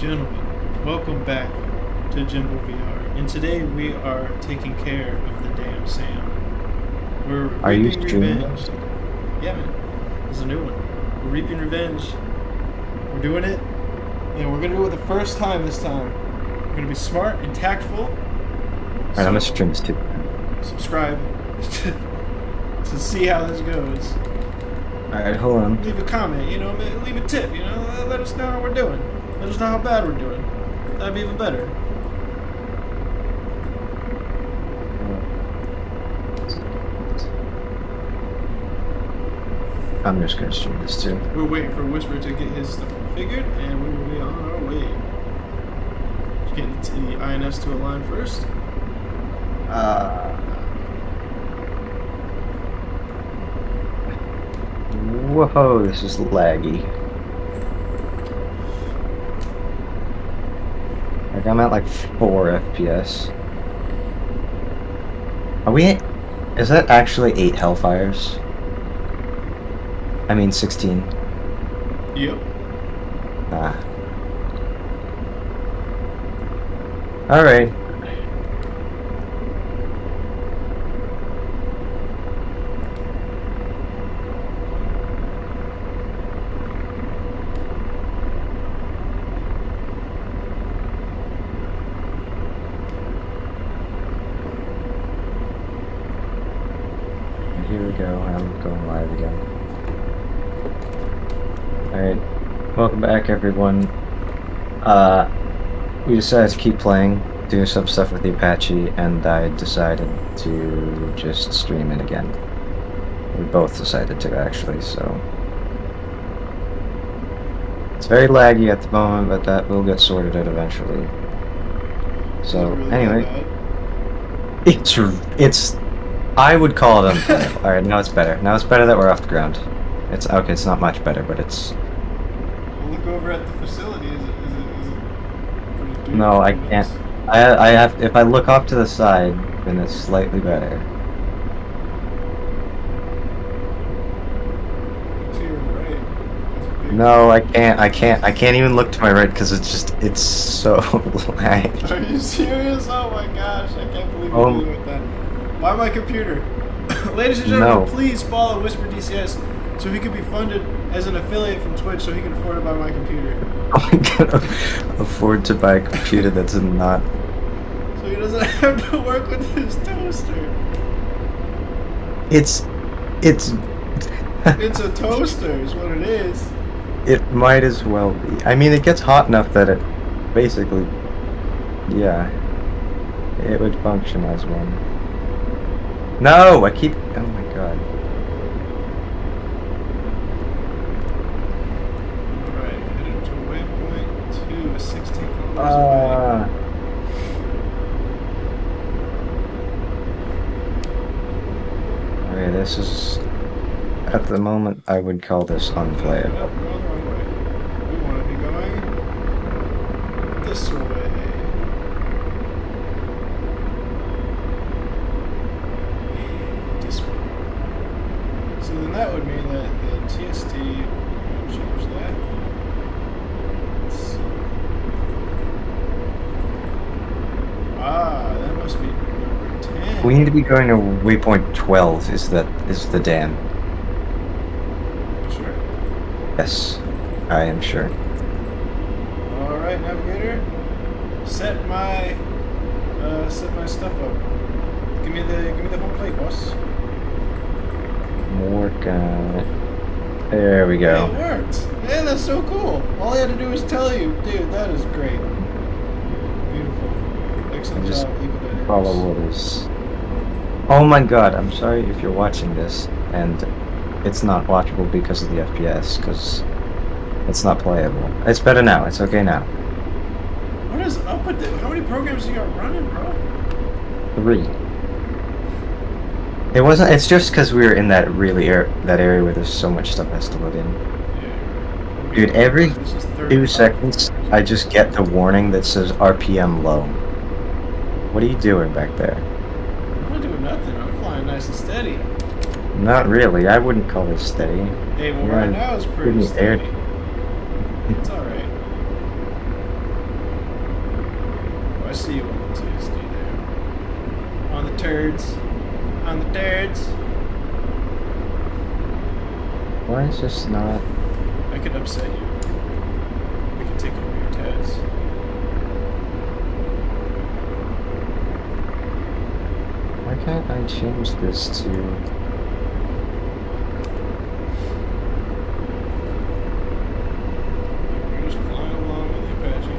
gentlemen, welcome back to Jimbo VR. And today we are taking care of the damn Sam. We're Are you reaping streaming revenge. this? Yeah, man. This is a new one. We're reaping revenge. We're doing it. And we're going to do it the first time this time. We're going to be smart and tactful. Alright, I'm gonna stream this too. Subscribe to see how this goes. Alright, hold on. Leave a comment, leave a tip, let us know how we're doing. Let us know how bad we're doing. That'd be even better. I'm just gonna stream this too. We're waiting for Whisper to get his stuff configured, and we will be on our way. Get the INS to align first. Whoa, this is laggy. Like, I'm at like 4 FPS. Are we at, is that actually 8 Hellfires? I mean 16. Yep. Ah. Alright. Here we go, I'm going live again. Alright, welcome back everyone. We decided to keep playing, do some stuff with the Apache, and I decided to just stream it again. We both decided to actually, so... It's very laggy at the moment, but that will get sorted out eventually. So, Really anyway. It's... I would call it unplayable. Alright, now it's better. Now it's better that we're off the ground. It's okay, it's not much better, but it's... We'll look over at the facility. Is it pretty big? No, I can't. I have... If I look off to the side, then it's slightly better. To your right. It's big. No, I can't even look to my right because it's so laggy. Are you serious? Oh my gosh, I can't believe Oh. you're dealing with that. Buy my computer. Ladies and gentlemen, No. please follow Whisper DCS so he can be funded as an affiliate from Twitch so he can afford to buy my computer. I'm gonna afford to buy a computer that's not... So he doesn't have to work with his toaster. It's It's a toaster is what it is. it might as well be. I mean, it gets hot enough that it basically... Yeah. It would function as one. No! I keep... Oh my god. Alright, headed to waypoint 2 is 16 kilometers away. Okay, this is... At the moment, I would call this unplayable. Nope, we're on the wrong way. We want to be going this way. This way. So then that would mean that the TSD will change that. Let's see. Ah, that must be number 10. We need to be going to waypoint 12 is the dam. Sure. Yes, I am sure. Alright, navigator. Set my stuff up. Give me the home plate, boss. Morgan. There we Hey, go. it worked. Hey, that's so cool. All I had to do was tell you, dude. That is great. Beautiful. Excellent Just job, Evil Dead. follow orders. Oh my god, I'm sorry if you're watching this and it's not watchable because of the FPS, because it's not playable. It's better now, it's okay now. What is up with it? How many programs do you got running, bro? 3. It wasn't, it's just because we were in that that area where there's so much stuff has to load in. Yeah. Dude, every This is 2 35. seconds, I just get the warning that says RPM low. What are you doing back there? I'm not doing nothing. I'm flying nice and steady. Not really, I wouldn't call it steady. Hey, well, You're right on now it's pretty pretty steady. air. It's alright. I see you on the Tuesday there. On the turds. On the turds. Why is this not? I could upset you. We can take over your Taz. Why can't I change this to? We're just flying along with the Apache.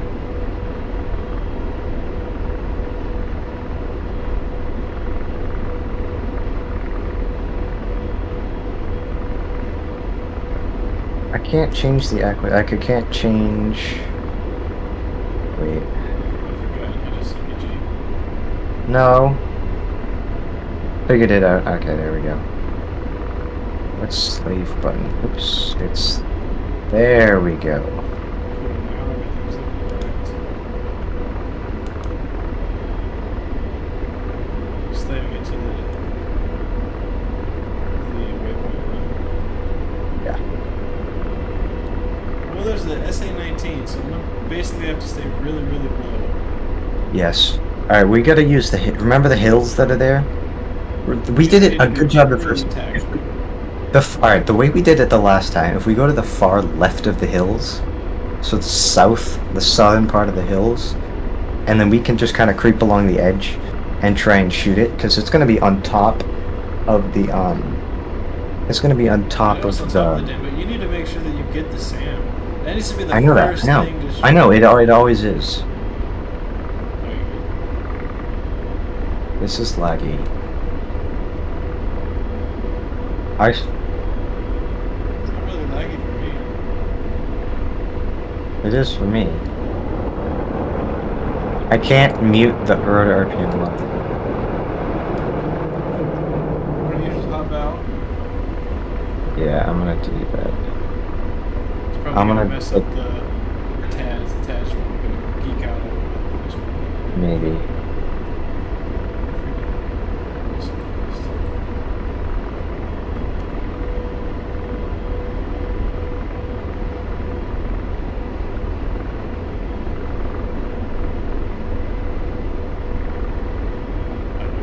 I can't change the I can't change. Wait. I forgot. I just CPG. No. Figured it out. Okay, there we go. What's slave button? Oops. It's. There we go. Cool. Now everything's looking correct. Slaving it to the waypoint. Yeah. Well, there's the SA-19, so I'm gonna basically have to stay really, really low. Yes. Alright, we gotta use the hit. Remember the hills that are there? We did it a good job the first time. Alright, the way we did it the last time, if we go to the far left of the hills, so it's south, the southern part of the hills, and then we can just kind of creep along the edge and try and shoot it, because it's going to be on top of the, it's going to be on top Yeah, it's of on top of the dam, but you need to make sure that you get the SAM. That needs to be the I know that, first I know. thing to shoot. I know, it always is. Oh, you good? This is laggy. It's not really laggy for me. It is for me. I can't mute the rotor RPM level. Why don't you just hop out? Yeah, I'm gonna do that. It's probably I'm gonna gonna mess up the TAS. The TAS is gonna geek out over this one. Maybe.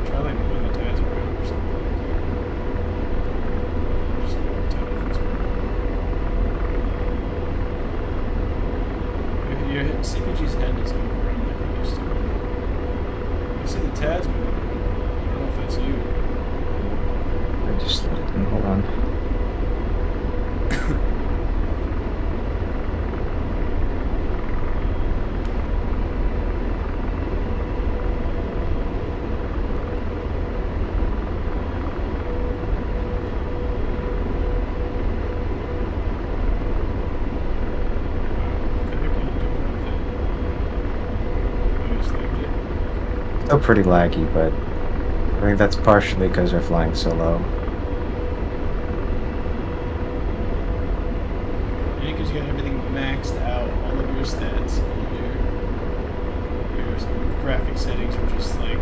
Try like moving the TAS around or something. Just tell if it's your CPG's head doesn't move around like it used to. You see the TAS moving. I don't know if that's you. I just let it in. Hold on. Still pretty laggy, but I think that's partially because they're flying so low. Yeah, because you got everything maxed out, all of your stats, all of your graphic settings are just like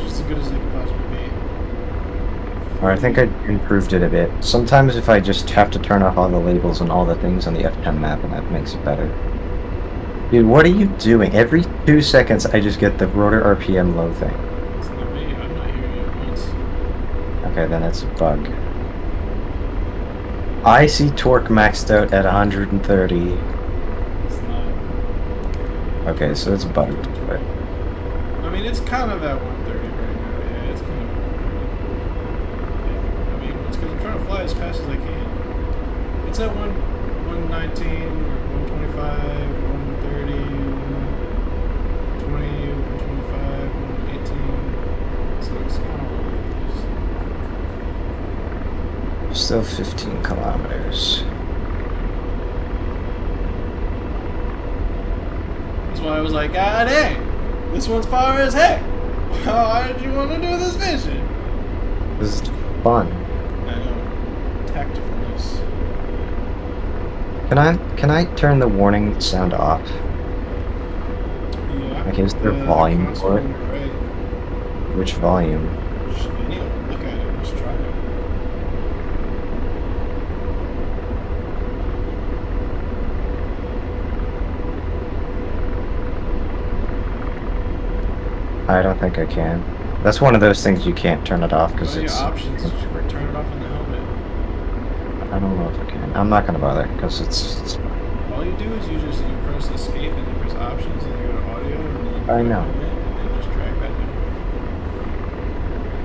just as good as they could possibly be. Or I think I improved it a bit. Sometimes if I just have to turn off all the labels and all the things on the F10 map, and that makes it better. Dude, what are you doing? Every 2 seconds I just get the rotor RPM low thing. It's not me, I'm not hearing it once. Okay, then it's a bug. I see torque maxed out at 130. It's not. Okay, so it's bugged. But I mean, it's kind of at 130 right now. Yeah, it's kind of at 130. Yeah, I mean, it's because I'm trying to fly as fast as I can. It's at 119, 125, 130, 120, 125, 118. So it's kind of all over the place. still 15 kilometers. That's why I was like, God dang, this one's far as heck. Why did you want to do this mission? This is fun. I know. Tactfulness. Can I turn the warning sound off? Yeah. Like, is there volume for it? Right. Which volume? Any of them. Look at it. Just try it. I don't think I can. That's one of those things you can't turn it off What because are your it's. options? Turn it off on the helmet. I don't know if I can. I'm not gonna bother because it's. All you do is you press escape and you press options and you go to audio and then you I go to know. helmet and then just drag that down.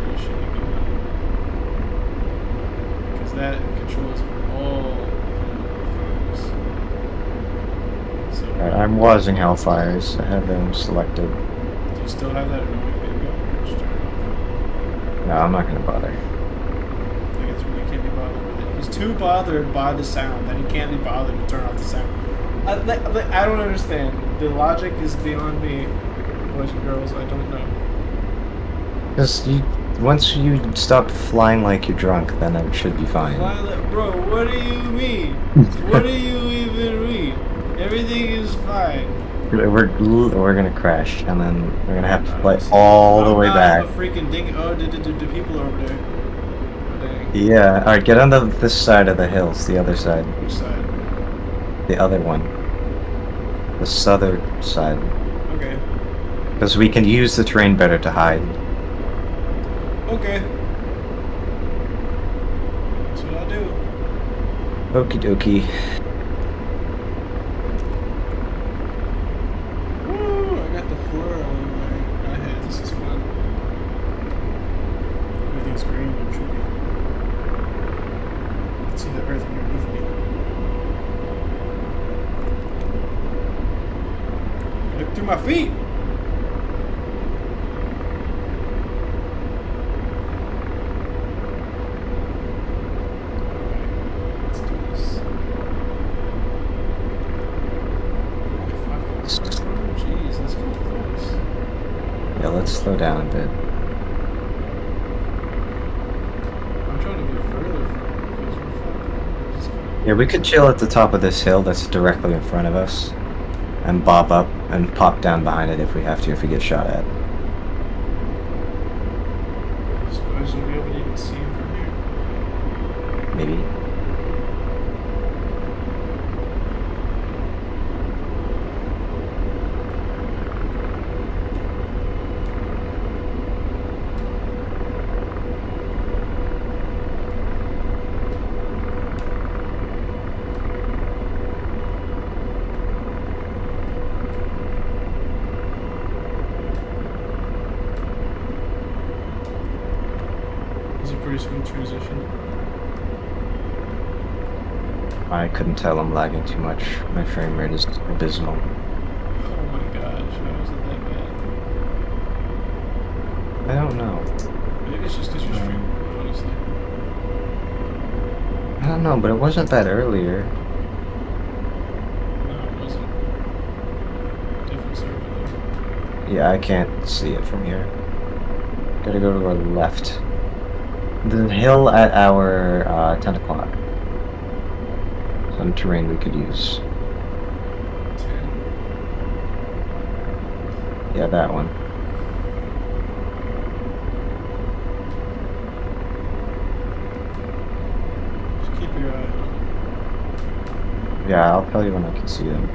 And you should be good. Because that controls all things. So, Alright, I'm watching Hellfires. I have them selected. do you still have that annoying bingo? Just turn it off. No, I'm not gonna bother. I think it's really can't be bothered with it. He's too bothered by the sound that he can't be bothered to turn off the sound. I don't understand. The logic is beyond me, boys and girls. I don't know. Just once you stop flying like you're drunk, then it should be fine. Violet, bro, what do you mean? What do you even mean? Everything is fine. We're gonna crash, and then we're gonna have to play all the way back. I'm a freaking ding. Oh, the people over there. Oh, dang. Yeah. All right, get on this side of the hills. The other side. Which side? The other one. The southern side. Okay. Because we can use the terrain better to hide. Okay. That's what I'll do. Okie dokie. Woo! I got the floor on my head. This is fun. Everything's green and trippy. I can see the earth underneath me. Look through my feet! Let's do this. Jeez, that's kind of close. Yeah, let's slow down a bit. I'm trying to get further from it because we're fucking. Just gonna... Yeah, we could chill at the top of this hill that's directly in front of us, and bob up and pop down behind it if we have to, if we get shot at. I suppose you'll be able to even see him from here. Maybe. It's a pretty smooth transition. I couldn't tell I'm lagging too much. My frame rate is abysmal. Oh my gosh, how is it that bad? I don't know. Maybe it's just because you're streaming, honestly. I don't know, but it wasn't that earlier. No, it wasn't. Different server though. Yeah, I can't see it from here. Gotta go to our left. The hill at our 10 o'clock. Some terrain we could use. 10. Yeah, that one. Just keep your eye on it. Yeah, I'll tell you when I can see them.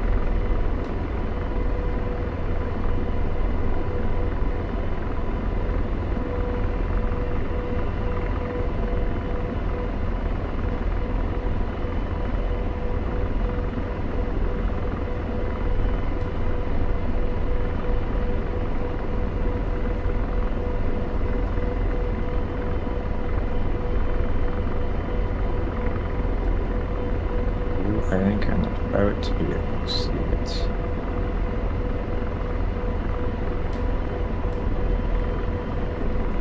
I think I'm about to be able to see it.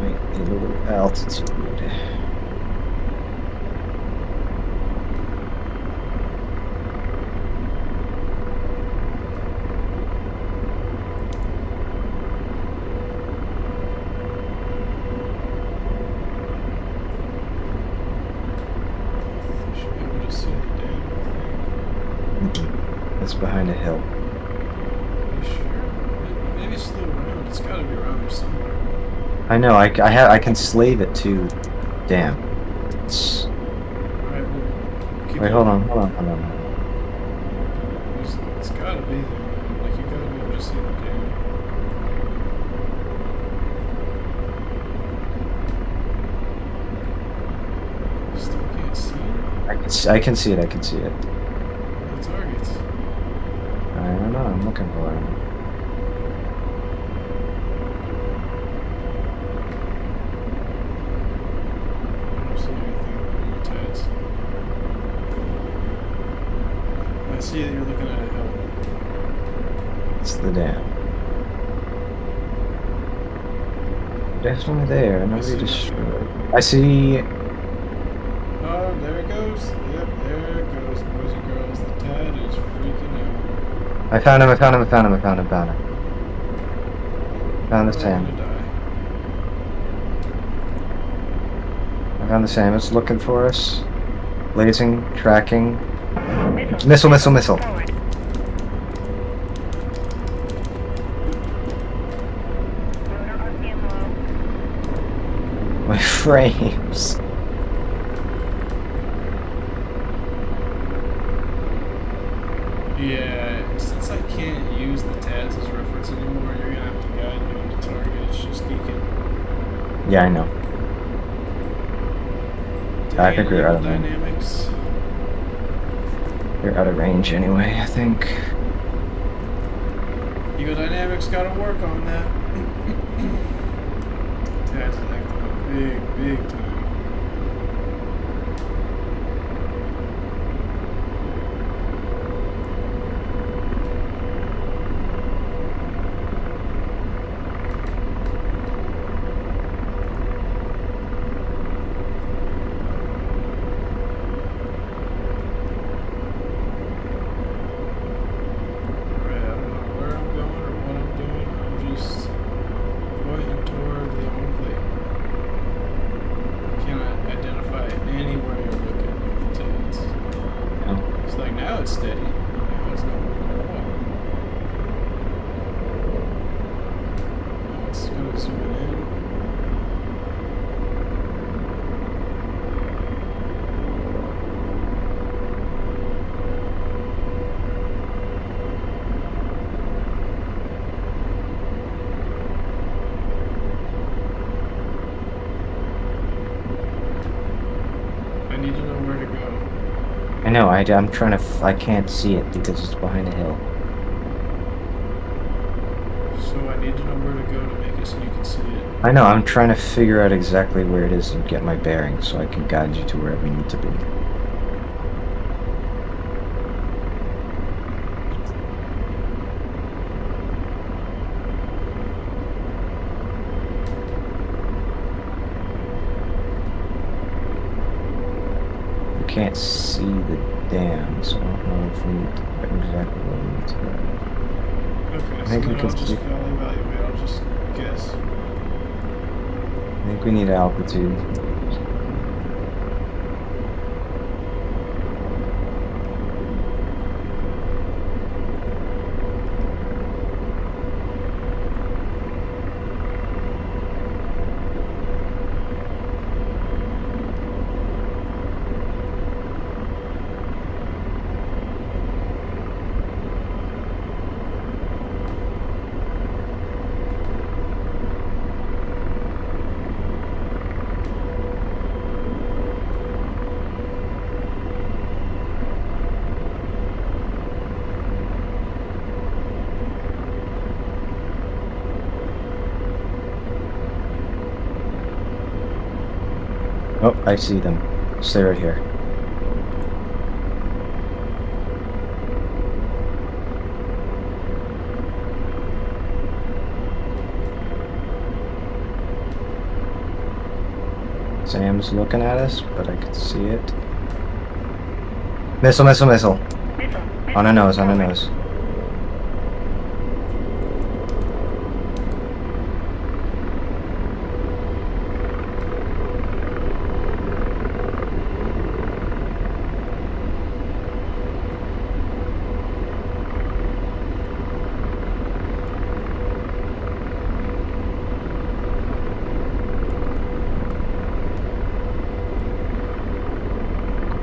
Might need a little altitude. You should be able to see the dam, I think. It's behind a hill. Are you sure? Maybe slow around. It's gotta be around there somewhere. I know. I can slave it too. Damn. It's... Alright, well, keep Wait, going. hold on. It's gotta be there, man. Like, you gotta be able to see the dam. I can see it. I can see it. The targets. I don't know. I'm looking for it. I don't see anything on your tags. I see that you're looking at a hill. It's the dam. Definitely there. Nobody see destroyed. I see. Oh, there it goes. Yep, there it goes, boys and girls. The Tad is freaking out. I found him. I found him. I found him. I found him. Found him. Found the We're all Sam. gonna die. I found the Sam. It's looking for us. Blazing. Tracking. Missile. Missile. Missile. Forward. Rotor RPM low. My frames. Yeah, since I can't use the Tads as reference anymore, you're gonna have to guide me on the target. It's just geeking. Yeah, I know. I think we're out of range. Dynamics. You're out of range anyway, I think. Eagle Dynamics gotta work on that. Tads is acting up big time. Alright, I don't know where I'm going or what I'm doing. I'm just pointing toward the home plate. I cannot identify anywhere you're looking with the Tads. Oh. It's like now it's steady. Now it's not moving at all. Now it's kind of zooming in. I need to know where to go. I know. I'm trying to. I can't see it because it's behind a hill. So I need to know where to go to make it so you can see it. I know. I'm trying to figure out exactly where it is and get my bearings so I can guide you to where we need to be. We can't see the dam, so I don't know if we need to exactly where we need to go. Okay, I so think we then can I'll just see- I'll evaluate. I'll just guess. I think we need altitude. Oh, I see them. Stay right here. Sam's looking at us, but I can see it. Missile, missile, missile. Missile. On a nose, on a Forward. nose.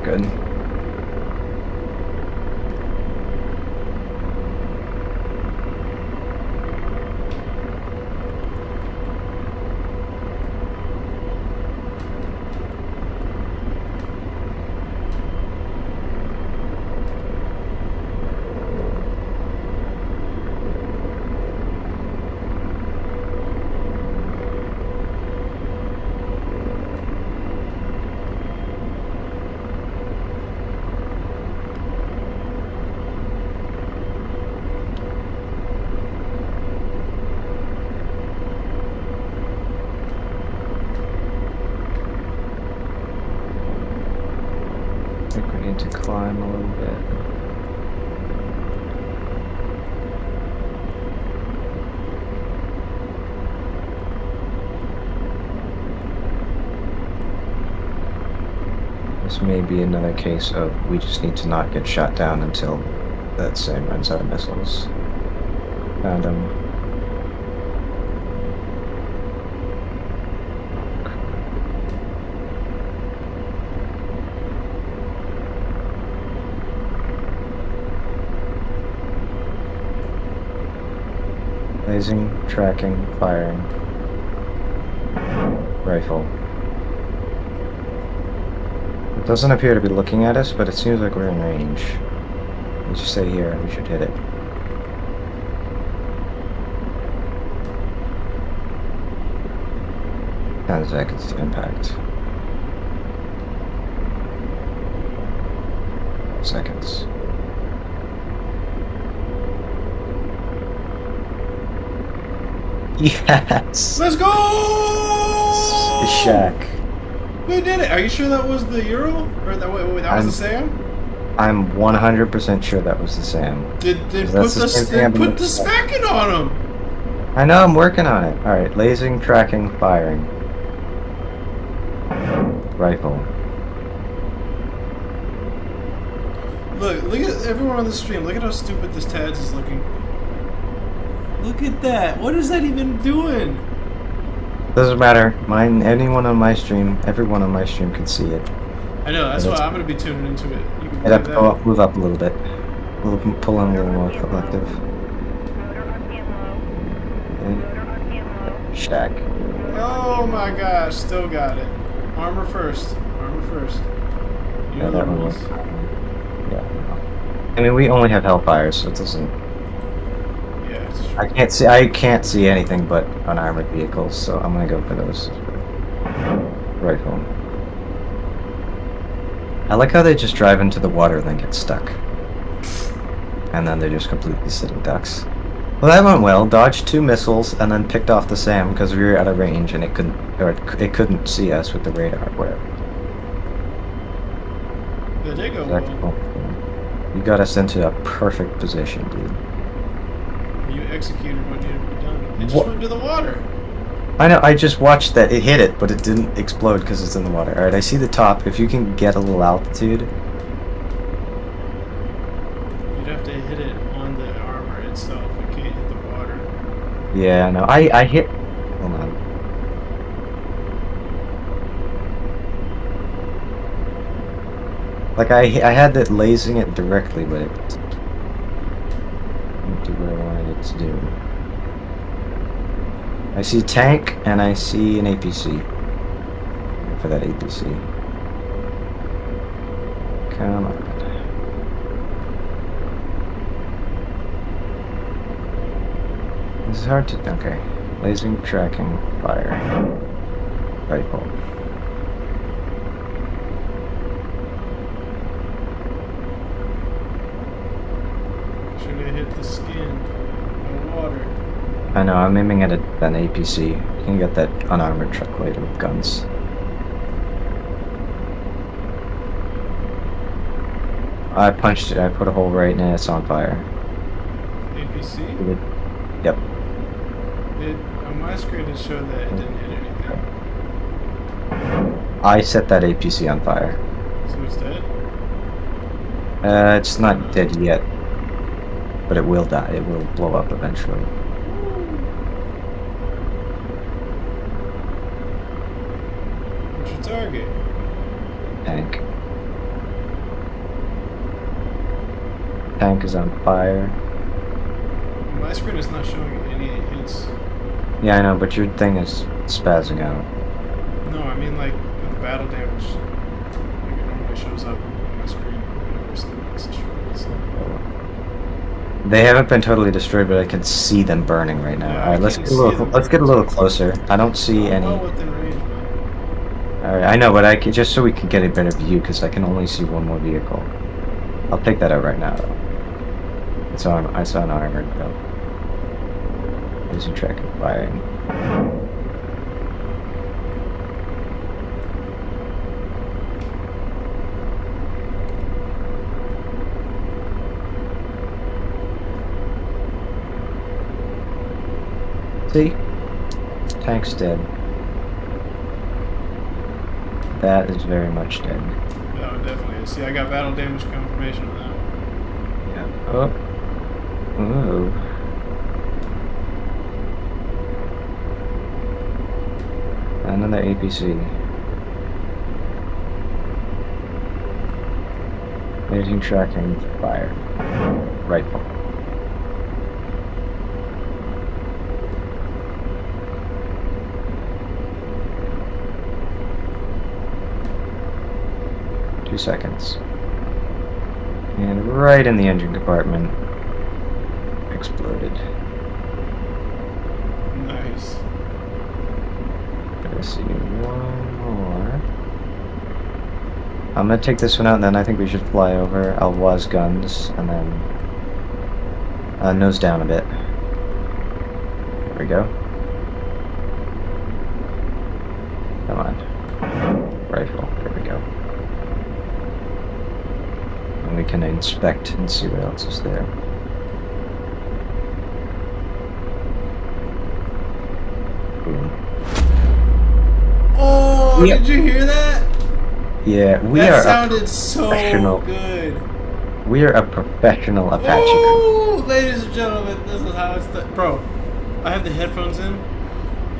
Good. this may be another case of we just need to not get shot down until that same runs out of missiles. Found him. Lasing, tracking, firing. Rifle. It doesn't appear to be looking at us, but it seems like we're in range. Let's just stay here, we should hit it. Ten seconds to impact. Seconds. Yes! Let's go! Shack. We did it. Are you sure that was the Euro? Or that, wait, that was the Sam? I'm 100% sure that was the Sam. Did put That's the same thing I've been put the looking at. smacking on him? I know, I'm working on it. Alright, lasing, tracking, firing. Rifle. Look at everyone on the stream. Look at how stupid this Tads is looking. Look at that. What is that even doing? Doesn't matter. Anyone on my stream, everyone on my stream can see it. I know. That's why I'm gonna be tuning into it. You can Head up, believe go that. up, move up a little bit. Pull in a little more collective. Motor on low. Okay. Motor on low. Shack. Oh my gosh, still got it. Armor first. Armor first. You Yeah, know that the one rules. was. Yeah. I mean, we only have Hellfire, so it doesn't. Yeah, it's true. I can't see anything but unarmored vehicles, so I'm gonna go for those. Rifle. I like how they just drive into the water and then get stuck. And then they're just completely sitting ducks. Well, that went well. Dodged 2 missiles and then picked off the SAM because we were out of range and it couldn't see us with the radar. Whatever. There they go. That's Will. cool. You got us into a perfect position, dude. You executed what needed to be done. It just What? went to the water. I know, I just watched that. It hit it, but it didn't explode because it's in the water. Alright, I see the top. If you can get a little altitude. You'd have to hit it on the armor itself. You can't hit the water. Yeah, no, I hit. Hold on. Like, I had that lasing it directly, but it didn't do what I wanted it to do. I see tank and I see an APC. For that APC. Come on. This is hard to. Okay. Lasing, tracking, fire. Rifle. Should have hit the skin. No water. I know, I'm aiming at an APC. You can get that unarmored truck later with guns. I punched it, I put a hole right in it, it's on fire. APC? Yep. On my screen it showed that it didn't hit anything. I set that APC on fire. So it's dead? It's not dead yet. But it will die, it will blow up eventually. What's your target? Tank. Tank is on fire. On my screen it's not showing any hits. Yeah, I know, but your thing is spazzing out. No, I mean like the battle damage. Like it normally shows up on my screen whenever something gets destroyed. So. They haven't been totally destroyed, but I can see them burning right now. Yeah, Alright, I let's can get a little. see them. Let's get a little closer. I don't see any. Well within range, man. Alright, I know, but just so we can get a better view, because I can only see one more vehicle. I'll take that out right now, though. I saw an armored though. Using track and firing. See? Tank's dead. That is very much dead. That one definitely is. See, I got battle damage confirmation on that one. Yeah. Oh. Ooh. Another APC. Using tracking fire. Rifle. Seconds. And right in the engine compartment. Exploded. Nice. Let's see, one more. I'm gonna take this one out, and then I think we should fly over Alvoi's guns, and then nose down a bit. There we go. Come on. Rifle. There we go. And we can inspect and see what else is there. Boom. Oh, Yeah. did you hear that? Yeah, we That are sounded so professional. good. We are a professional Apache crew. Oh, ladies and gentlemen, this is how it's done. Bro, I have the headphones in,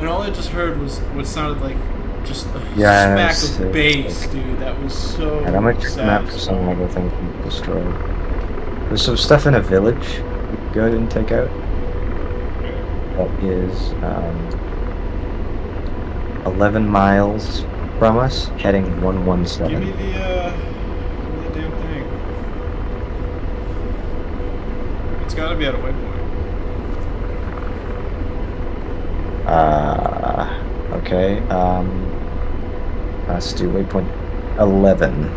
and all I just heard was what sounded like just a Yeah, smack it's of bass, like- dude. That was so And I'm gonna check the map for some satisfying. other thing we destroyed. There's some stuff in a village we can go ahead and take out. That is 11 miles from us, heading Give me 117. the damn thing. It's gotta be at a waypoint. Okay, let's do waypoint 11.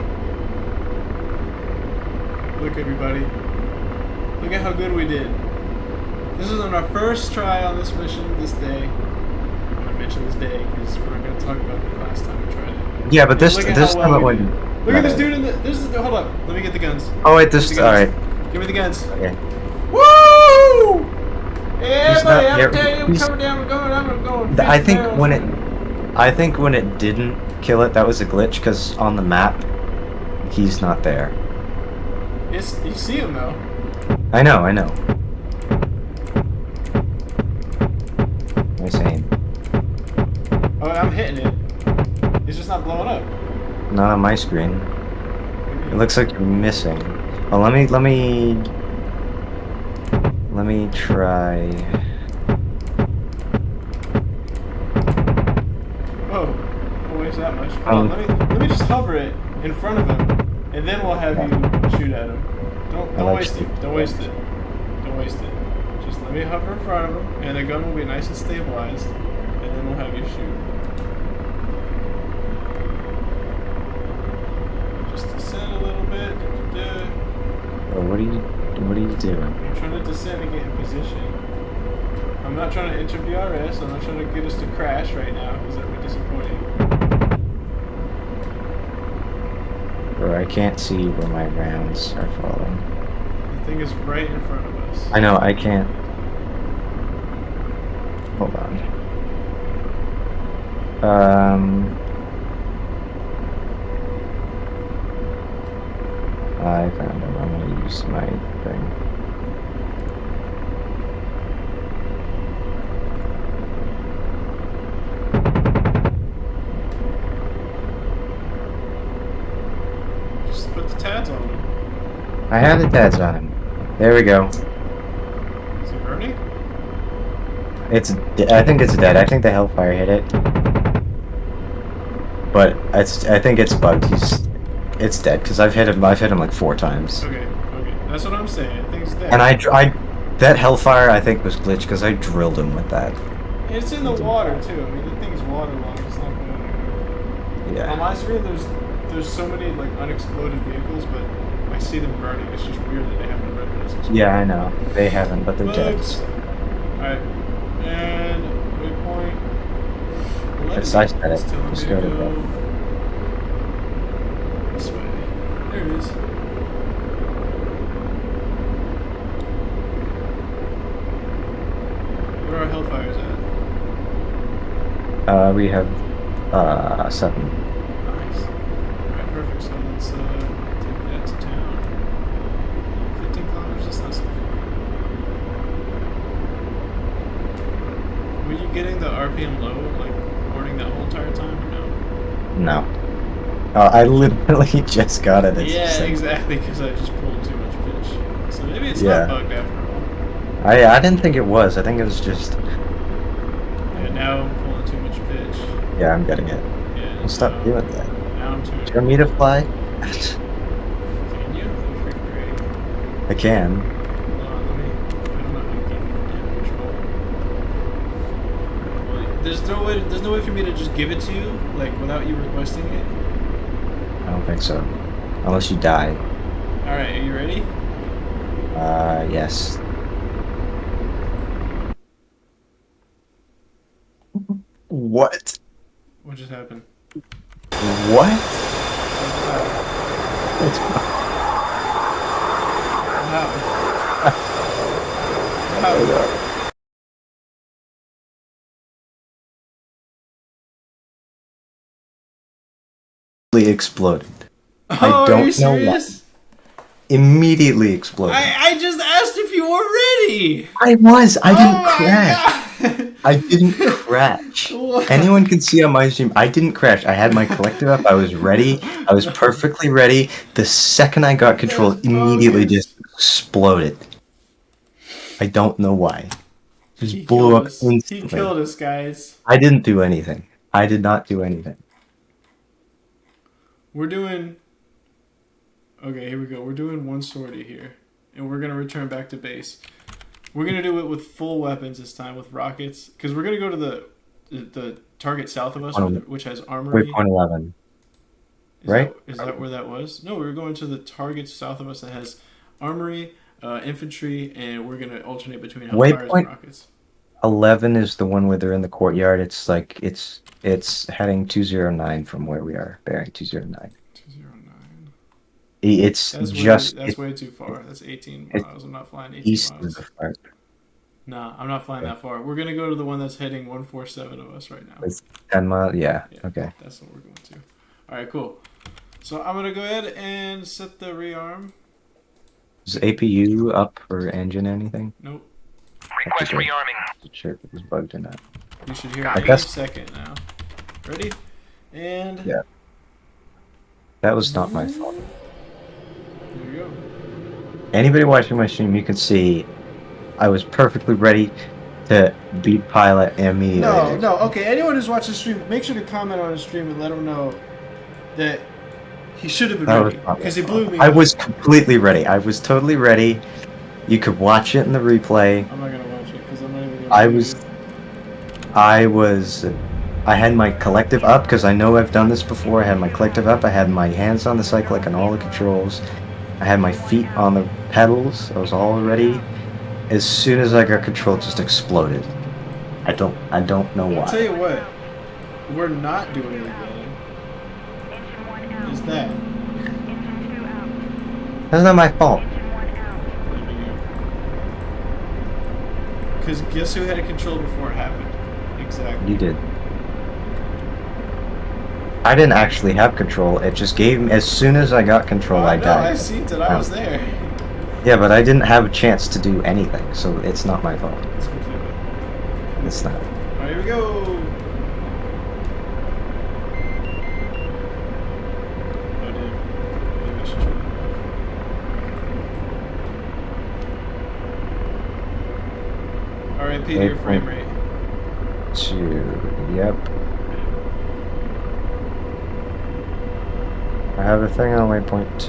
Look, everybody. Look at how good we did. This is on our first try on this mission this day. I'm gonna mention this day because we're not gonna talk about the last time we tried it. Yeah, but this Look at this how time well it we went. did. Look at this dude in the. Hold up. Let me get the guns. Oh wait, Give me this. the guns. Alright. Give me the guns. Okay. Woo! Yeah, He's buddy, not I'm here. telling you, I'm He's- coming down, we're going. I think when it didn't kill it, that was a glitch because on the map, he's not there. It's, you see him though. I know. Nice aim. Oh, I'm hitting it. He's just not blowing up. Not on my screen. It looks like you're missing. Oh, let me try. Oh, no waste that much. Hold on, let me just hover it in front of him, and then we'll have you shoot at him. Don't like waste it. Don't waste it. Don't waste it. Just let me hover in front of him, and the gun will be nice and stabilized, and then we'll have you shoot. Just descend a little bit. Oh, what are you doing? I'm trying to descend and get in position. I'm not trying to enter VRS. I'm not trying to get us to crash right now because that would be disappointing. Bro, I can't see where my rounds are falling. The thing is right in front of us. I know, I can't. Hold on. I found him. I'm gonna use my thing. Just put the tabs on him. I have the tads on him. There we go. Is he burning? I think it's dead. I think the Hellfire hit it. But I think it's bugged. It's dead because I've hit him like 4 times. Okay. That's what I'm saying. I think it's dead. And that Hellfire I think was glitched because I drilled him with that. It's in the water too. I mean, the thing's waterlogged. It's not going anywhere. Yeah. On my screen, there's so many like unexploded vehicles, but I see them burning. It's just weird that they haven't rendered as exploded. Yeah, I know. They haven't, but they're dead. Bugs. Alright. And waypoint. Yes, I said it. It's telling Just me to go to go this way. There it is. Where are our Hellfires at? We have 7. Nice. Alright, perfect. So let's getting the RPM low, like, warning that whole entire time, or no? No. I literally just got it. It's Yeah, just like- exactly, because I just pulled too much pitch. So maybe it's Yeah. not bugged after all. I didn't think it was. I think it was just. Yeah, now I'm pulling too much pitch. Yeah, I'm getting it. Yeah. Well, stop now- doing that. Now I'm too. Do you want me to fly? Can you? That'd be freaking great. I can. Hold on, let me. I don't know how to give you the damn control. Well, there's no way. There's no way for me to just give it to you, like without you requesting it. I don't think so. Unless you die. All right, are you ready? Yes. What? What just happened? What? What happened? What happened? Exploded. Oh, I are don't you know why. serious? Immediately exploded. I just asked if you were ready. I was. I didn't Oh my crash. God. I didn't crash. What? Anyone can see on my stream, I didn't crash. I had my collective up. I was ready. I was perfectly ready. The second I got control, That's immediately bogus. just exploded. I don't know why. Just He blew killed up us. instantly. He killed us, guys. I didn't do anything. I did not do anything. We're doing. Okay, here we go. We're doing one sortie here, and we're gonna return back to base. We're gonna do it with full weapons this time, with rockets, because we're gonna go to the target south of us, which has armory. Waypoint 11. Is right? Is that where that was? No, we were going to the target south of us that has armory, infantry, and we're gonna alternate between Hellfires Waypoint- and rockets. 11 is the one where they're in the courtyard. It's like it's heading 209 from where we are, bearing 209. 209. It's That's just way, that's way too far. That's 18 it's miles. I'm not flying 18 east miles. of the fire. Nah, I'm not flying that far. We're gonna go to the one that's heading 147 of us right now. It's 10 miles. Yeah. Yeah, Okay. that's what we're going to. All right, cool. So I'm gonna go ahead and set the rearm. Is APU up or engine anything? Nope. Request Okay. rearming. Not sure if it was bugged or not. You should hear I it any guess- second now. Ready? And Yeah. That was not my fault. There we go. Anybody watching my stream, you can see I was perfectly ready to beat pilot immediately. No. Okay. Anyone who's watching the stream, make sure to comment on the stream and let him know that he should have been That was ready not my because he fault. blew me. I up. was completely ready. I was totally ready. You could watch it in the replay. I'm not gonna watch it because I'm not even gonna. I do was- it. I had my collective up because I know I've done this before. I had my collective up. I had my hands on the cyclic and all the controls. I had my feet on the pedals. I was all ready. As soon as I got control, it just exploded. I don't know I'll tell why. you what. We're not doing it again. Engine 1 out. Is that? Engine 2 out. That's not my fault. Engine 1 out. Because guess who had a control before it happened? Exactly. You did. I didn't actually have control. It just gave me. As soon as I got control, I No, I died. seen it. I was there. Yeah, but I didn't have a chance to do anything, so it's not my fault. It's completely. It's not. Alright, here we go. Oh, damn. Maybe I should turn that off. RIP to your frame rate. Yep. I have a thing on waypoint 2.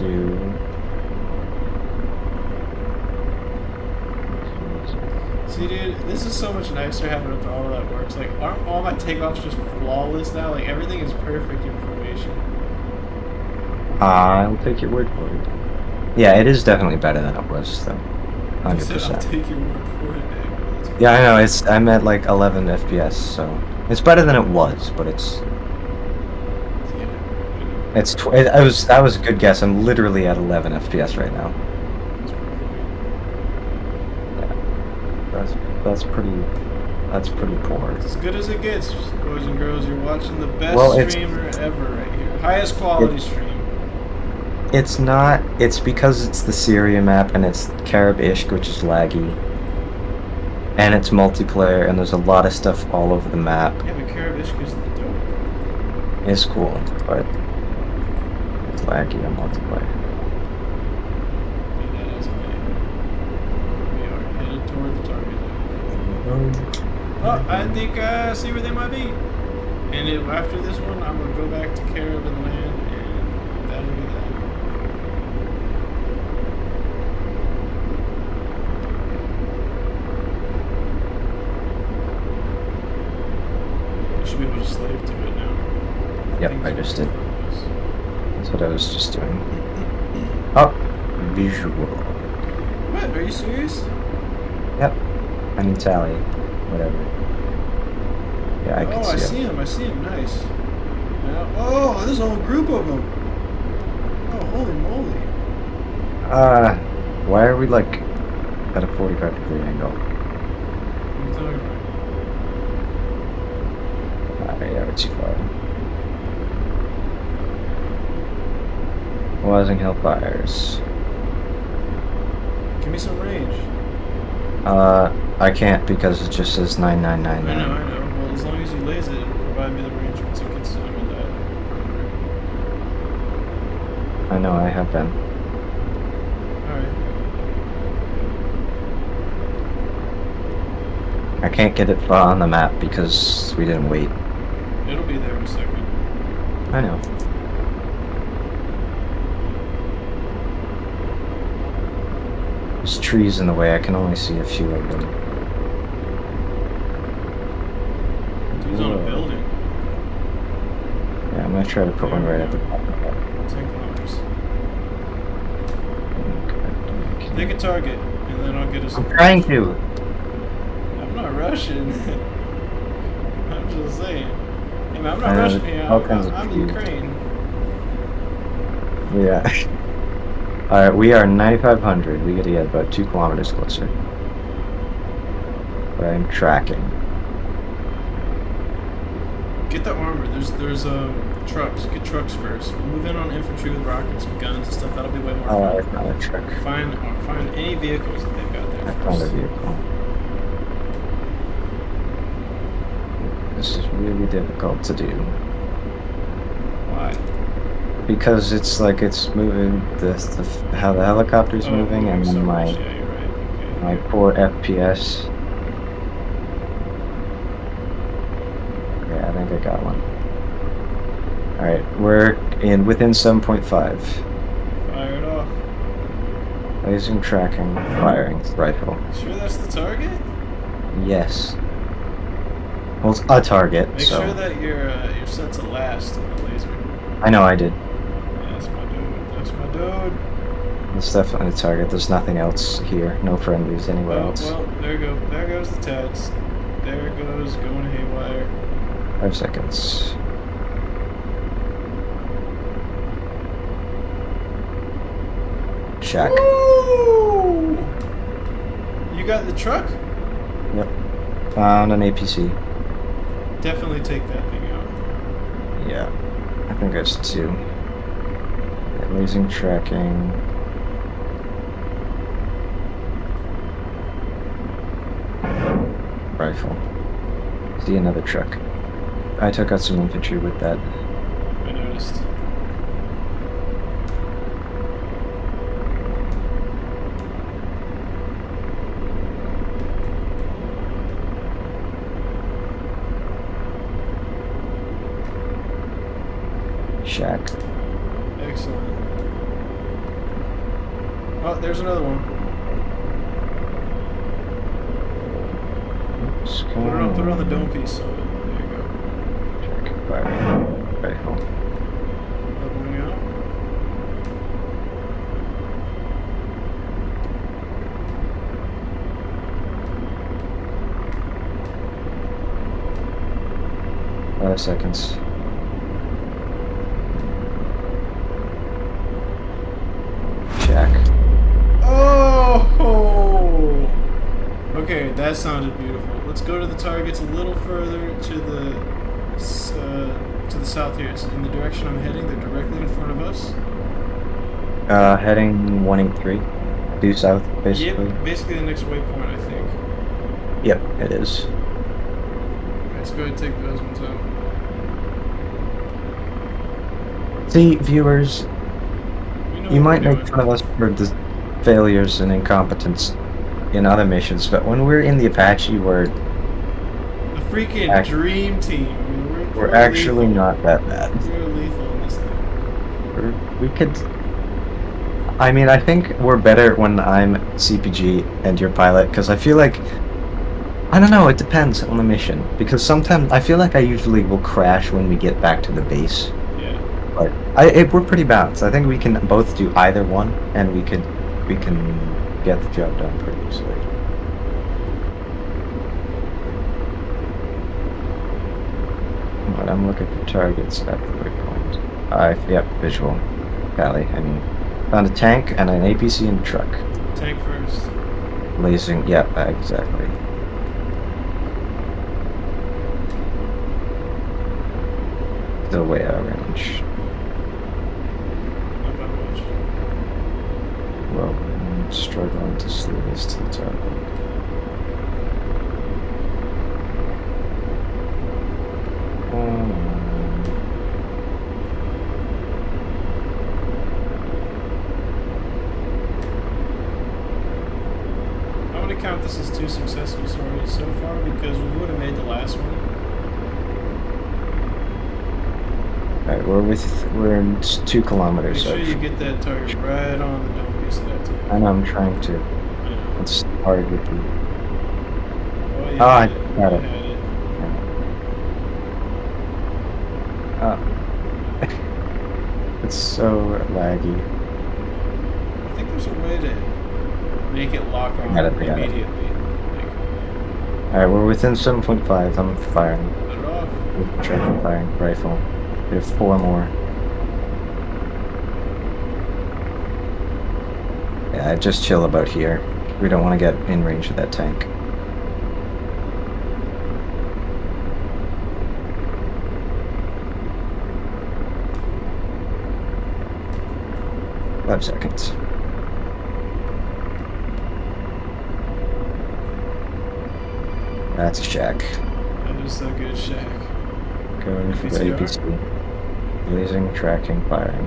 See, dude, this is so much nicer having all that works. Like, aren't all my takeoffs just flawless now? Like, everything is perfect information. I'll take your word for it. Yeah, it is definitely better than it was, though. I said, I'll 100%. take your word for it, Dave. That's Yeah, I know. I'm at like 11 FPS, so it's better than it was, but it's yeah. it's. That was a good guess. I'm literally at 11 FPS right now. That's pretty poor. As good as it gets, boys and girls. You're watching the best Well, it's- streamer ever right here. Highest quality stream. It's not. It's because it's the Syria map and it's Carib Ishq, which is laggy. and it's multiplayer, and there's a lot of stuff all over the map. Yeah, but Karabishka's the dope. It's cool, but it's laggy on multiplayer. Be that as it may. We are headed toward the target. Oh, I think I see where they might be. And after this one, I'm gonna go back to Carib and land, and that'll be that. You should be able to slave to it now. Yep, Things I are just did. in front of us. That's what I was just doing. Oh, visual. What? Are you serious? Yep. I mean tally. Whatever. Yeah, I can Oh, I see see it. him. I see him. Nice. Now, oh, there's a whole group of them. Oh, holy moly. Why are we like at a 45-degree angle? What are you talking about? Yeah, we're too far. Rising Hellfires. Give me some range. I can't because it just says I 9999. know, I know. Well, as long as you laser it, it'll provide me the range once it gets under that perimeter. I know, I have been. Alright. I can't get it far on the map because we didn't wait. It'll be there in a second. I know. There's trees in the way, I can only see a few of them. Dude's on a building. Yeah, I'm gonna try to put one right at the top of that. 10 kilometers. Okay. Pick a target, and then I'll get us. I'm trying to! I'm not rushing. I'm just saying. Hey man, I'm not I know, rushing there's here. all kinds of I'm trees. Ukraine. Yeah. Alright, we are 9,500. We gotta get about 2 kilometers closer. But I'm tracking. Get the armor. There's trucks. Get trucks first. We'll move in on infantry with rockets and guns and stuff. That'll be way more Oh, fun. I found a truck. Find any vehicles that they've got there. I first. found a vehicle. This is really difficult to do. Why? Because it's like it's moving, how the helicopter's moving, and so then much. my Yeah, you're right. Okay. poor FPS. Yeah, I think I got one. Alright, we're within 7.5. Fire it off. Lasing, tracking, firing, rifle. Sure that's the target? Yes. Well, it's a target, Make so. sure that you're set to last in the laser. I know I did. Yeah, that's my dude. That's my dude. It's definitely a target. There's nothing else here. No friendlies anywhere Oh, else. well, there you go. There goes the Tats. There it goes, going haywire. 5 seconds. Shack. Woo! You got the truck? Yep. Found an APC. Definitely take that thing out. Yeah. I think there's 2. Lasing, tracking. Rifle. See another truck. I took out some infantry with that. I noticed. Shack. Excellent. Oh, there's another one. Oops, Put it on the dome piece of it. There you go. Check. Firing. Rifle. Leveling out. Five seconds. Shack. Oh! Okay, that sounded beautiful. Let's go to the targets a little further to the south here. It's in the direction I'm heading. They're directly in front of us. Heading 183. Due south, basically. Yep, basically the next waypoint, I think. Yep, it is. Let's go ahead and take those ones out. See, viewers, We know you what might we're make doing. fun of us for the failures and incompetence in other missions, but when we're in the Apache, we're The freaking Act- dream team. I mean, we're actually lethal. not that bad. We're lethal in this thing. We could. I mean, I think we're better when I'm CPG and you're pilot, because I feel like. I don't know, it depends on the mission. Because sometimes I feel like I usually will crash when we get back to the base. Yeah. But we're pretty balanced. I think we can both do either one, and we can get the job done pretty easily. But I'm looking for targets at the waypoint. Yep, visual. Valley. I mean, found a tank and an APC in the truck. Tank first. Blazing. Yep, exactly. Still way out of range. Not by much. Well, I'm struggling to slew this to the target. I'm gonna count this as 2 successful stories so far because we would have made the last one. Alright, we're in 2 Make kilometers. sure you get that target right on the dome piece of that tank. I know I'm trying to. I know. It's hard with the. Oh, you Oh, I had it. got You it. had it. It's so laggy. I think there's a way to make it lock on Got it, got it. immediately. Like, Alright, we're within 7.5. I'm firing. let it off. Tracking firing rifle. We have 4 more. Yeah, just chill about here. We don't want to get in range of that tank. Five seconds. That's a shack. That is so good, Shaq. Going for the APCR. APC. Blazing, tracking, firing.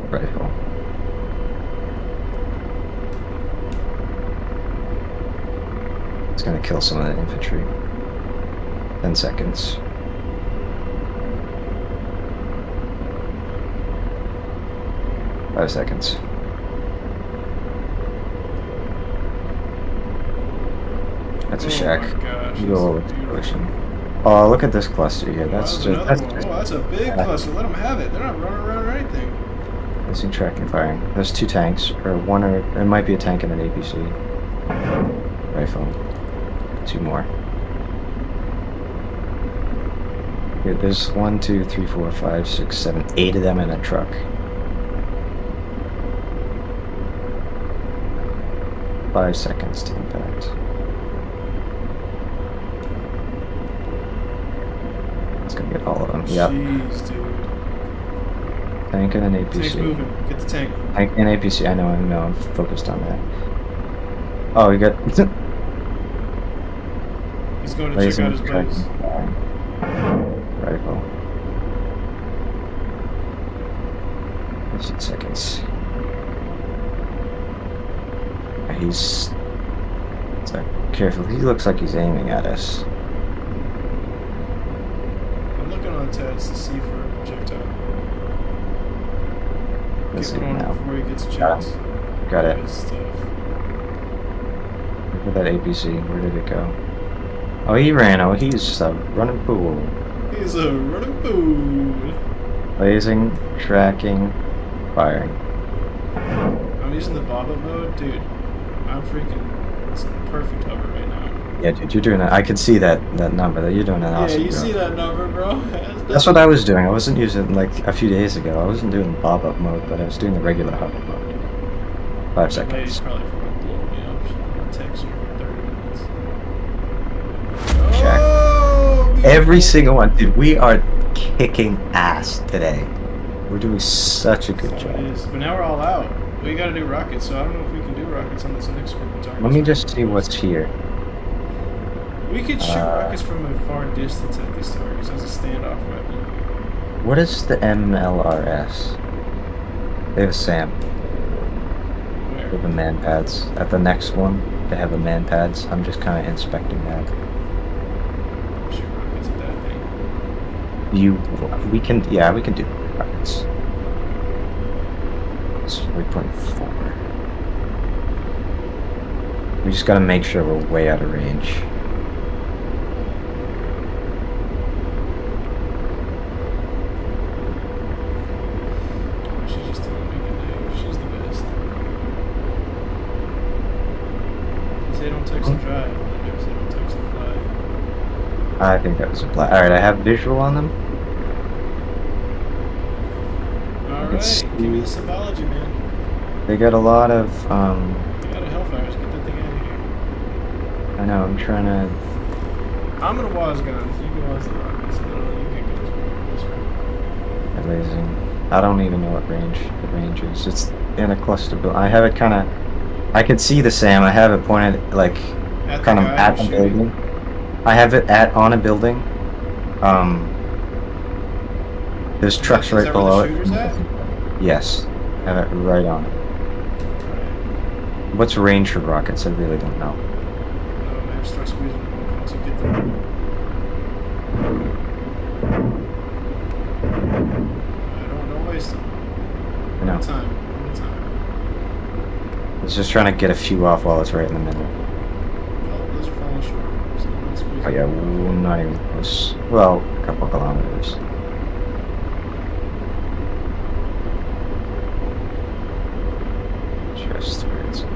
Rifle. It's gonna kill some of that infantry. 10 seconds. Five seconds. That's a shack. Oh my gosh. You that's go over the beautiful. ocean. Oh, look at this cluster here. Oh, That's that's just another that's one. just Oh, that's a big Yeah. cluster. Let them have it. They're not running around or anything. blazing, tracking, firing. There's 2 tanks, or one, or it might be a tank and an APC. Rifle. 2 more. Here, there's 1, 2, 3, 4, 5, 6, 7, 8 of them in a truck. Five seconds to impact. It's gonna get all of them. Yep. Jeez, dude. Tank and an Tank's APC. moving. Get the tank. Tank and APC. I know. I'm focused on that. Oh, we got. He's going to check Blazing, out his buddies. tracking, firing. Rifle. 15 seconds. He's. So careful. He looks like he's aiming at us. I'm looking on the TADs to see for a projectile. Let's Get see one now. before he gets a Got chance. Got it. Good stuff. Look at that APC. Where did it go? Oh, he ran. Oh, he's a running pool. He's a running fool. Blazing, tracking, firing. I'm using the bob-up mode, dude. I'm freaking. It's perfect hover right now. Yeah, dude, you're doing it. I could see that number. That you're doing an awesome Yeah, you job. see that number, bro? That's what I was doing. I wasn't using like a few days ago. I wasn't doing the bob up mode, but I was doing the regular hover mode. 5 Lady's seconds. probably freaking blowing me up. She's gonna text you for 30 minutes. Check. Oh, Every beautiful. single one, dude. We are kicking ass today. We're doing such a good That's how it job. is. But now we're all out. We gotta do rockets, so I don't know if we can do rockets on this next group of targets. Let me just see what's here. We could shoot rockets from a far distance at these targets as a standoff weapon. What is the MLRS? They have a SAM. They have a Where? man pads. At the next one, they have a man pads. I'm just kind of inspecting that. Shoot rockets at that thing. We can do rockets. It's 3.4. We just gotta make sure we're way out of range. She's just telling me good name. She's the best. They say don't text and drive. They never say don't text and fly. I think that was a black. Alright, I have visual on them. Alright, give me the symbology, man. They got a lot of, You got a Hellfires. Get that thing out of here. I know, I'm trying to, I'm gonna waz guns. You can waz the rockets. You can get guns. amazing. I don't even know what range the range is. It's in a cluster build. I have it kind of, I can see the SAM. I have it pointed, like, At kind of guy at who's a shooting. building. I have it on a building. There's trucks Is right that below where the it. shooter's at? Yes, I have it right on it. What's range for rockets? I really don't know. No, man, start squeezing them off once you get them. Don't waste them. I know. One time. I was just trying to get a few off while it's right in the middle. Oh, those are falling short. So don't squeeze Oh yeah, them. we're not even close. Well, a couple kilometers. Just where it's. Try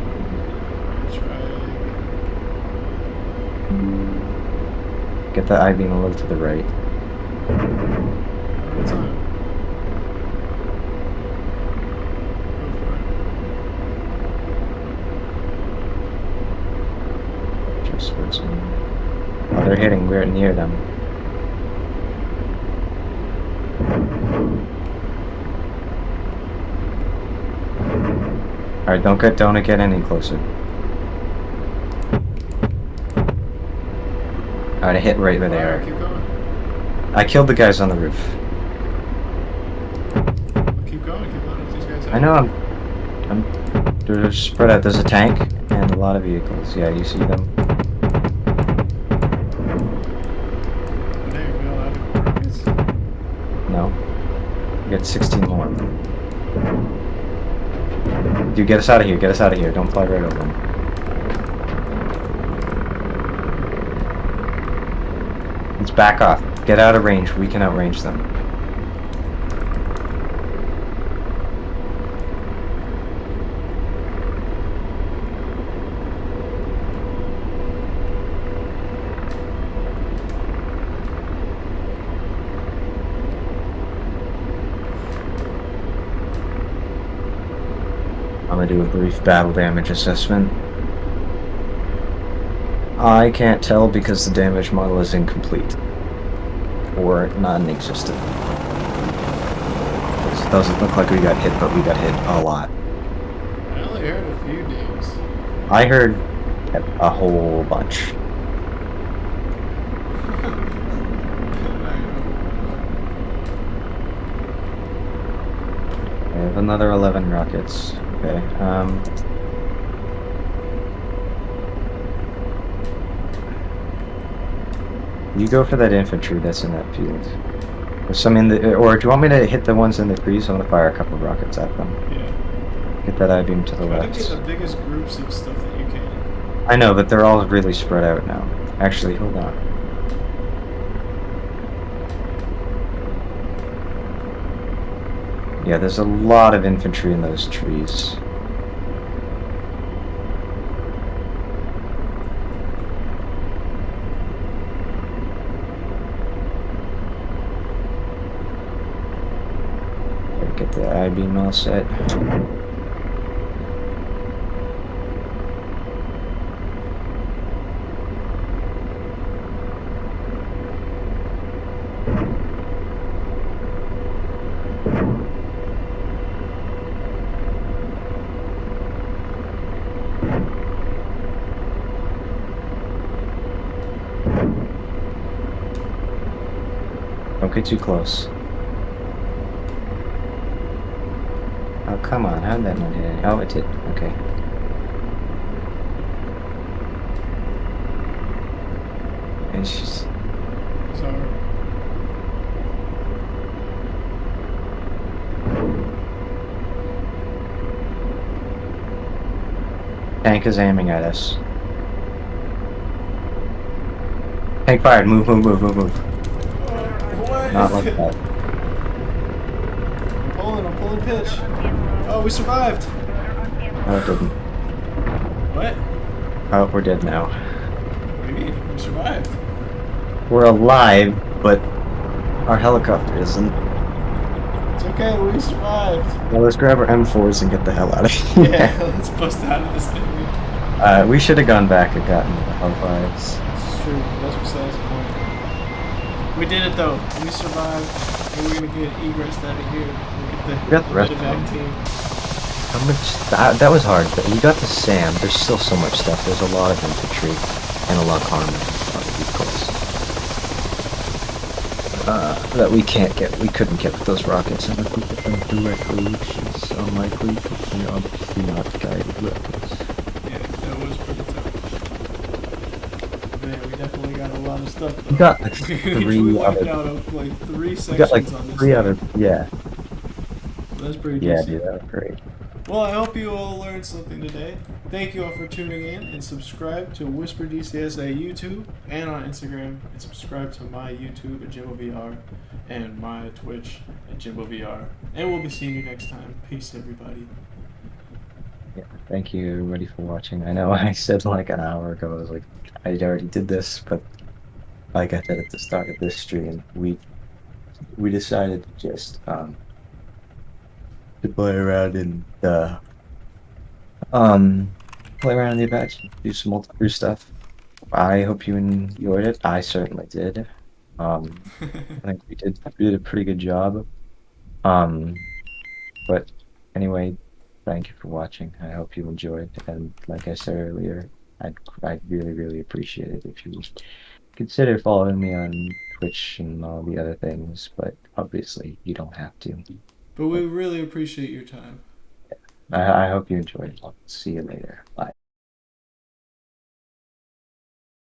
again. Get the I-beam a little to the right. One time. Go for it. Just where it's. Oh, they're hitting. We're near them. All right, don't get any closer. All right, I hit right where they Alright, are. keep going. I killed the guys on the roof. Keep going with these guys. I know they're spread out. There's a tank and a lot of vehicles. Yeah, you see them. There, we all have rockets. No. We got 16 more. Dude, get us out of here. Get us out of here. Don't fly right over them. Let's back off. Get out of range. We can outrange them. I'm gonna do a brief battle damage assessment. I can't tell because the damage model is incomplete. Or non-existent. It doesn't look like we got hit, but we got hit a lot. I only heard a few dings. I heard a whole bunch. I have another 11 rockets. Okay, you go for that infantry that's in that field. There's some in the, or do you want me to hit the ones in the trees? I'm gonna fire a couple rockets at them. Yeah. Get that I-beam to the Try to left. get the biggest groups of stuff that you can. I know, but they're all really spread out now. Actually, hold on. Yeah, there's a lot of infantry in those trees. Get the I-beam all set. Don't get too close. Oh, come on. How did that not hit any? Oh, it did. Okay. And she's... Sorry. Tank is aiming at us. Tank fired. Move, move, move, move, move. What? Not like that. I'm pulling pitch. Oh, we survived. No, it didn't. What? Oh, we're dead now. What do you mean? We survived. We're alive, but our helicopter isn't. It's okay, we survived. Well, let's grab our M4s and get the hell out of here. Yeah, let's bust out of this thing. We should have gone back and gotten L5s. It's true. That's besides the point. We did it though. We survived, and we're gonna get egress out of here. We got the rest of medevac them. team. How much? That was hard, but we got the SAM. There's still so much stuff. There's a lot of infantry and a lot of armor on the vehicles that we can't get. We couldn't get with those rockets, and if we get them directly, which is unlikely, because they're obviously not guided rockets. Yeah, that was pretty tough. Man, we definitely got a lot of stuff. Though. We got like we three wiped other. out like 3 sections We got like on this. 3 thing. other. Yeah. That's pretty Yeah, decent. dude, that was great. Well, I hope you all learned something today. Thank you all for tuning in, and subscribe to Whisper DCS at YouTube and on Instagram, and subscribe to my YouTube at JimboVR and my Twitch at JimboVR. And we'll be seeing you next time. Peace, everybody. Yeah, thank you everybody for watching. I know I said like an hour ago, I was like, I already did this, but like I said at the start of this stream, we decided to just to play around in the play around in the Apache, do some multiplayer stuff. I hope you enjoyed it. I certainly did. I think we did a pretty good job. But anyway, thank you for watching. I hope you enjoyed. And like I said earlier, I'd really appreciate it if you would consider following me on Twitch and all the other things. But obviously, you don't have to. But we really appreciate your time. I hope you enjoyed it. I'll see you later. Bye.